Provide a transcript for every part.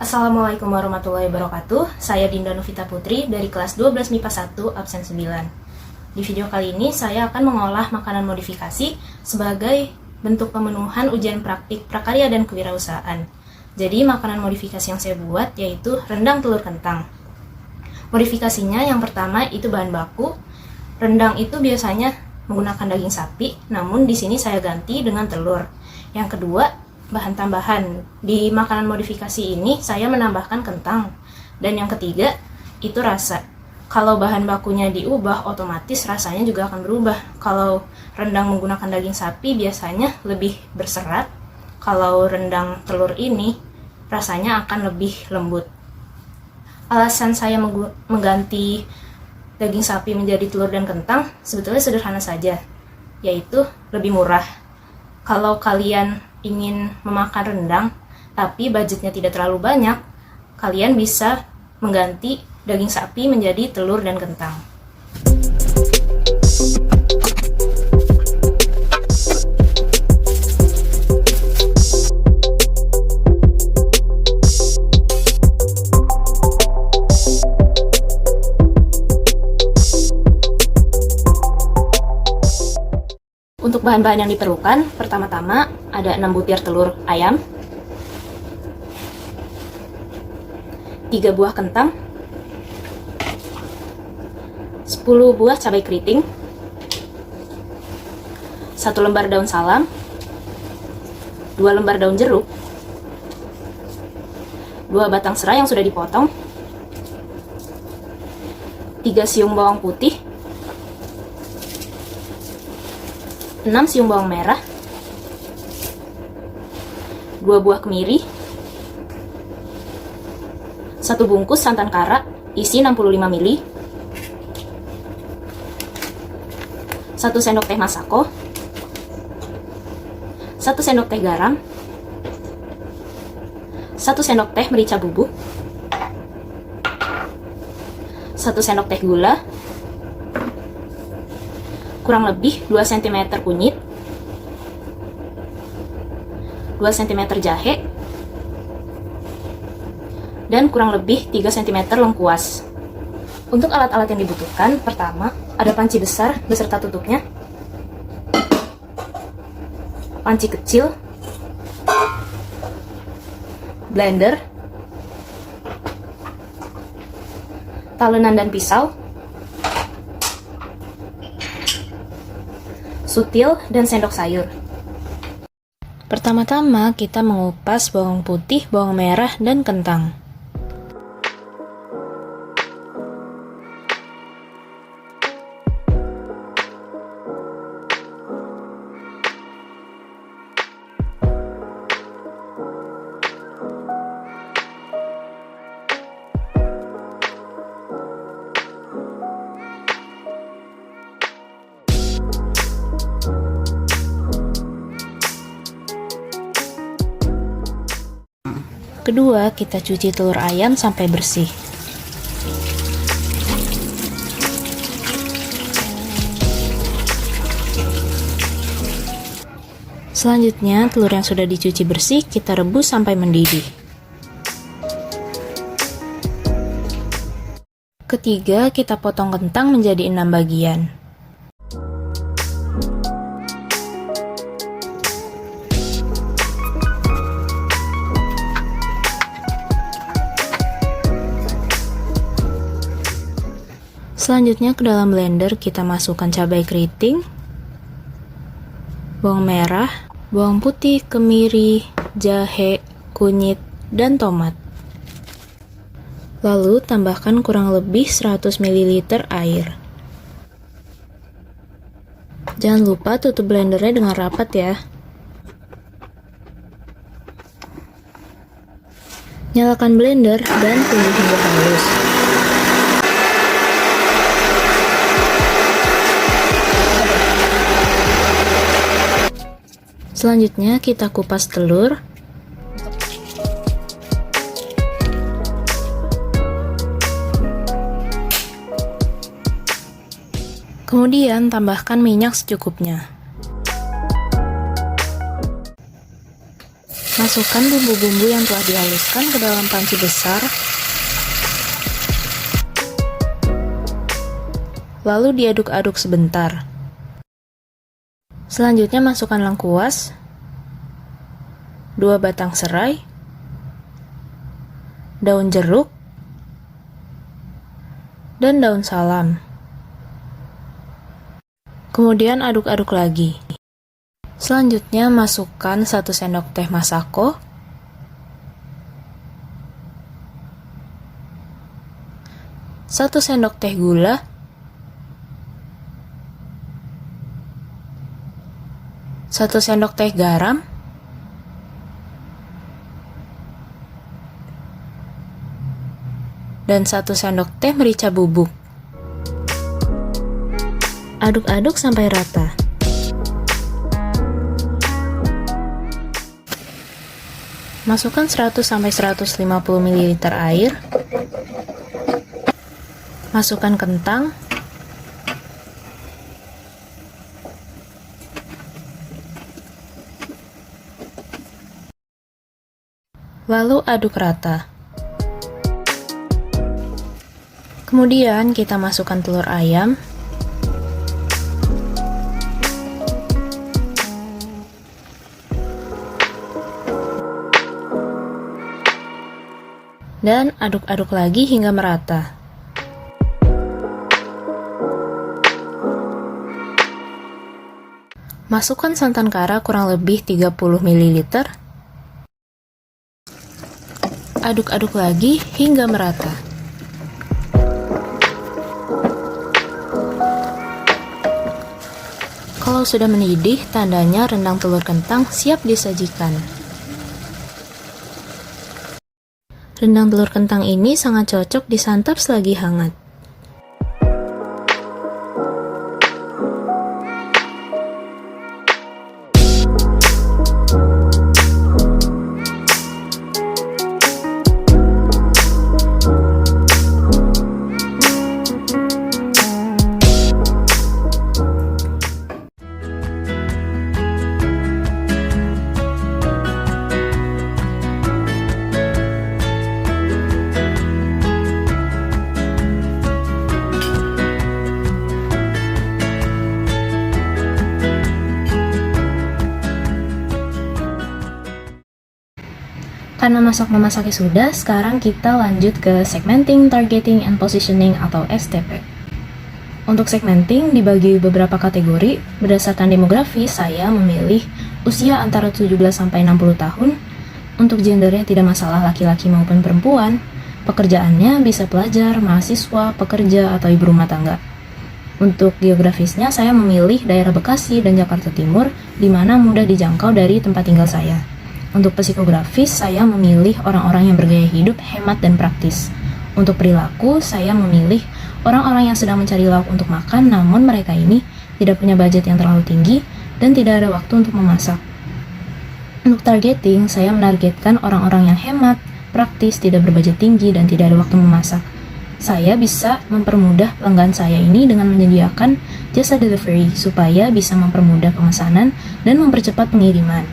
Assalamualaikum warahmatullahi wabarakatuh. Saya Dinda Novita Putri dari kelas 12 MIPA 1 absen 9. Di video kali ini saya akan mengolah makanan modifikasi sebagai bentuk pemenuhan ujian praktik prakarya dan kewirausahaan. Jadi makanan modifikasi yang saya buat yaitu rendang telur kentang. Modifikasinya yang pertama itu bahan baku. Rendang itu biasanya menggunakan daging sapi, namun di sini saya ganti dengan telur. Yang kedua, bahan tambahan di makanan modifikasi ini saya menambahkan kentang. Dan yang ketiga itu rasa. Kalau bahan bakunya diubah, otomatis rasanya juga akan berubah. Kalau rendang menggunakan daging sapi biasanya lebih berserat. Kalau rendang telur ini rasanya akan lebih lembut. Alasan saya mengganti daging sapi menjadi telur dan kentang sebetulnya sederhana saja, yaitu lebih murah. Kalau kalian ingin memakan rendang tapi budgetnya tidak terlalu banyak, kalian bisa mengganti daging sapi menjadi telur dan kentang. Untuk bahan-bahan yang diperlukan, pertama-tama ada 6 butir telur ayam, 3 buah kentang, 10 buah cabai keriting, 1 lembar daun salam, 2 lembar daun jeruk, 2 batang serai yang sudah dipotong, 3 siung bawang putih, 6 siung bawang merah, 2 buah kemiri, 1 bungkus santan kara isi 65 ml, 1 sendok teh masako, 1 sendok teh garam, 1 sendok teh merica bubuk, 1 sendok teh gula, kurang lebih 2 cm kunyit, 2 cm jahe, dan kurang lebih 3 cm lengkuas. Untuk alat-alat yang dibutuhkan, pertama ada panci besar beserta tutupnya, panci kecil, blender, talenan dan pisau, sutil, dan sendok sayur. Pertama-tama kita mengupas bawang putih, bawang merah, dan kentang. Kedua, kita cuci telur ayam sampai bersih. Selanjutnya, telur yang sudah dicuci bersih kita rebus sampai mendidih. Ketiga, kita potong kentang menjadi 6 bagian. Selanjutnya ke dalam blender kita masukkan cabai keriting, bawang merah, bawang putih, kemiri, jahe, kunyit, dan tomat. Lalu tambahkan kurang lebih 100 ml air. Jangan lupa tutup blendernya dengan rapat ya. Nyalakan blender dan tunggu hingga halus. Selanjutnya kita kupas telur. Kemudian tambahkan minyak secukupnya. Masukkan bumbu-bumbu yang telah dihaluskan ke dalam panci besar. Lalu diaduk-aduk sebentar. Selanjutnya masukkan lengkuas, 2 batang serai, daun jeruk, dan daun salam. Kemudian aduk-aduk lagi. Selanjutnya masukkan 1 sendok teh masako, 1 sendok teh gula, 1 sendok teh garam, dan 1 sendok teh merica bubuk. Aduk-aduk sampai rata. Masukkan 100-150 ml air. Masukkan kentang. Lalu aduk rata. Kemudian kita masukkan telur ayam. Dan aduk-aduk lagi hingga merata. Masukkan santan kara kurang lebih 30 ml. Aduk-aduk lagi hingga merata. Kalau sudah mendidih, tandanya rendang telur kentang siap disajikan. Rendang telur kentang ini sangat cocok disantap selagi hangat. Karena masak-memasaknya sudah, sekarang kita lanjut ke segmenting, targeting, and positioning atau STP. Untuk segmenting dibagi beberapa kategori. Berdasarkan demografi, saya memilih usia antara 17-60 tahun. Untuk gendernya tidak masalah laki-laki maupun perempuan. Pekerjaannya bisa pelajar, mahasiswa, pekerja, atau ibu rumah tangga. Untuk geografisnya, saya memilih daerah Bekasi dan Jakarta Timur, di mana mudah dijangkau dari tempat tinggal saya. Untuk psikografis, saya memilih orang-orang yang bergaya hidup hemat dan praktis. Untuk perilaku, saya memilih orang-orang yang sedang mencari lauk untuk makan, namun mereka ini tidak punya budget yang terlalu tinggi dan tidak ada waktu untuk memasak. Untuk targeting, saya menargetkan orang-orang yang hemat, praktis, tidak berbudget tinggi, dan tidak ada waktu memasak. Saya bisa mempermudah pelanggan saya ini dengan menyediakan jasa delivery supaya bisa mempermudah pemesanan dan mempercepat pengiriman.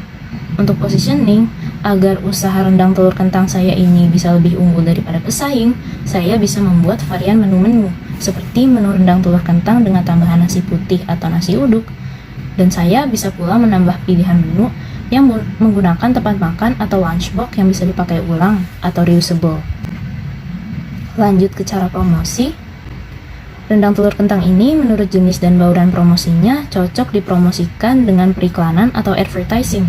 Untuk positioning, agar usaha rendang telur kentang saya ini bisa lebih unggul daripada pesaing, saya bisa membuat varian menu-menu, seperti menu rendang telur kentang dengan tambahan nasi putih atau nasi uduk. Dan saya bisa pula menambah pilihan menu yang menggunakan tempat makan atau lunchbox yang bisa dipakai ulang atau reusable. Lanjut ke cara promosi. Rendang telur kentang ini menurut jenis dan bauran promosinya cocok dipromosikan dengan periklanan atau advertising,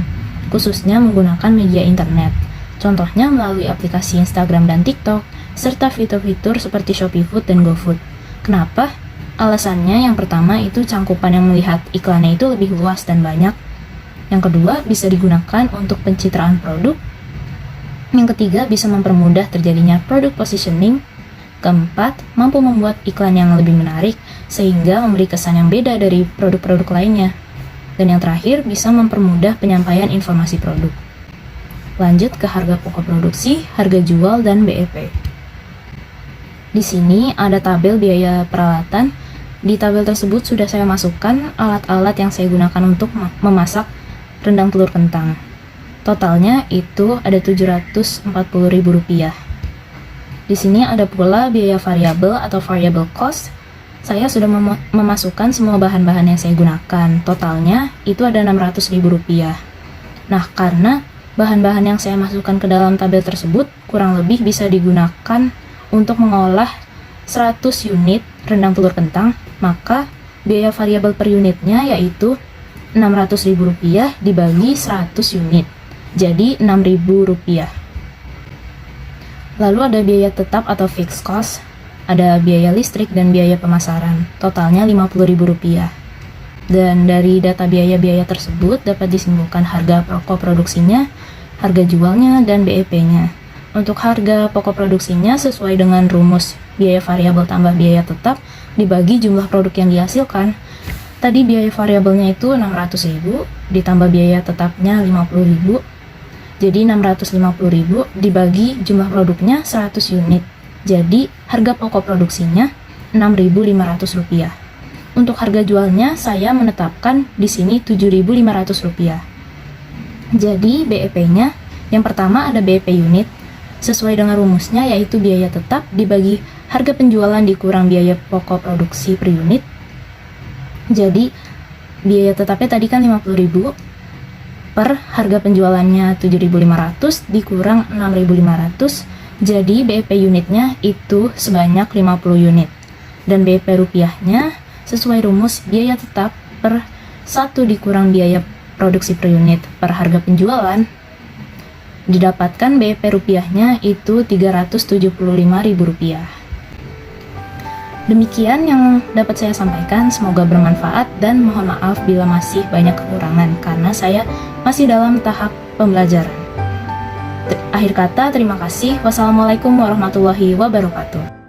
khususnya menggunakan media internet, contohnya melalui aplikasi Instagram dan TikTok, serta fitur-fitur seperti Shopee Food dan GoFood. Kenapa? Alasannya yang pertama itu cangkupan yang melihat iklannya itu lebih luas dan banyak. Yang kedua, bisa digunakan untuk pencitraan produk. Yang ketiga, bisa mempermudah terjadinya product positioning. Keempat, mampu membuat iklan yang lebih menarik sehingga memberi kesan yang beda dari produk-produk lainnya. Dan yang terakhir, bisa mempermudah penyampaian informasi produk. Lanjut ke harga pokok produksi, harga jual, dan BEP. Di sini ada tabel biaya peralatan. Di tabel tersebut sudah saya masukkan alat-alat yang saya gunakan untuk memasak rendang telur kentang. Totalnya itu ada Rp740.000. Di sini ada pula biaya variabel atau variable cost. Saya sudah memasukkan semua bahan-bahan yang saya gunakan. Totalnya itu ada Rp600.000. Nah, karena bahan-bahan yang saya masukkan ke dalam tabel tersebut kurang lebih bisa digunakan untuk mengolah 100 unit rendang telur kentang, maka biaya variabel per unitnya yaitu Rp600.000 dibagi 100 unit. Jadi Rp6.000. Lalu ada biaya tetap atau fixed cost, ada biaya listrik dan biaya pemasaran, totalnya Rp50.000. Dan dari data biaya-biaya tersebut dapat disimpulkan harga pokok produksinya, harga jualnya, dan BEP-nya. Untuk harga pokok produksinya sesuai dengan rumus biaya variabel tambah biaya tetap dibagi jumlah produk yang dihasilkan. Tadi biaya variabelnya itu Rp600.000 ditambah biaya tetapnya Rp50.000. Jadi Rp650.000 dibagi jumlah produknya 100 unit. Jadi harga pokok produksinya Rp6.500. Untuk harga jualnya saya menetapkan di sini Rp7.500. Jadi BEP-nya yang pertama ada BEP unit sesuai dengan rumusnya yaitu biaya tetap dibagi harga penjualan dikurang biaya pokok produksi per unit. Jadi biaya tetapnya tadi kan Rp50.000 per harga penjualannya Rp7.500 dikurang Rp6.500. Jadi BEP unitnya itu sebanyak 50 unit. Dan BEP rupiahnya sesuai rumus biaya tetap per 1 dikurang biaya produksi per unit per harga penjualan, didapatkan BEP rupiahnya itu Rp375.000. Demikian yang dapat saya sampaikan, semoga bermanfaat dan mohon maaf bila masih banyak kekurangan karena saya masih dalam tahap pembelajaran. Akhir kata, terima kasih. Wassalamualaikum warahmatullahi wabarakatuh.